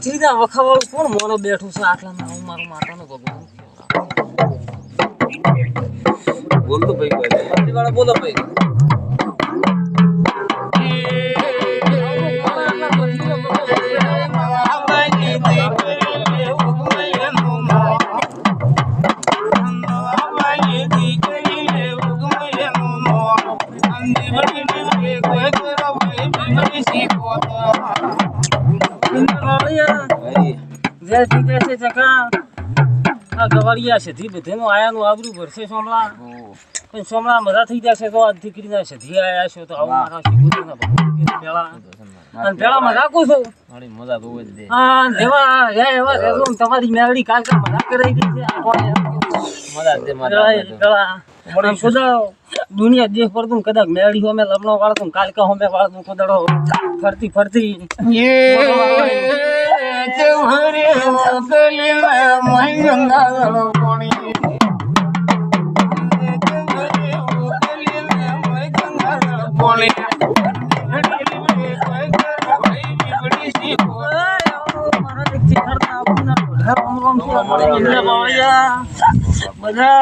સીધા વખાવાળું કોણ મોનો બેઠું છે આટલામાં હું મારો માતાનો ભગવાન બોલ તો ભાઈ વાળા બોલો ભાઈ ગવાડિયા છે બધેનું આયાનું આબરું ભરશે સોમલા પણ સોમલા મજા થઈ જશે તો આ દીકરીના સધી આયા છો તો આવું મારા શીખુના પેલા અને પેલા મજા રાખું છું મજા તો હોય જ દે હા દેવા હે એવા રેલો તમારી મેલડી કાલ કા મજા કરાઈ ગઈ છે આ કોણ મજા દે મજા ખુદા દુનિયા દેખ પર તું કદાચ મેલડી હોમે લમણો વાળ તું કાલ કા હોમે વાળ તું ખુદડો ફરતી ફરતી तुम्हारे गले में महंगा पानी બધા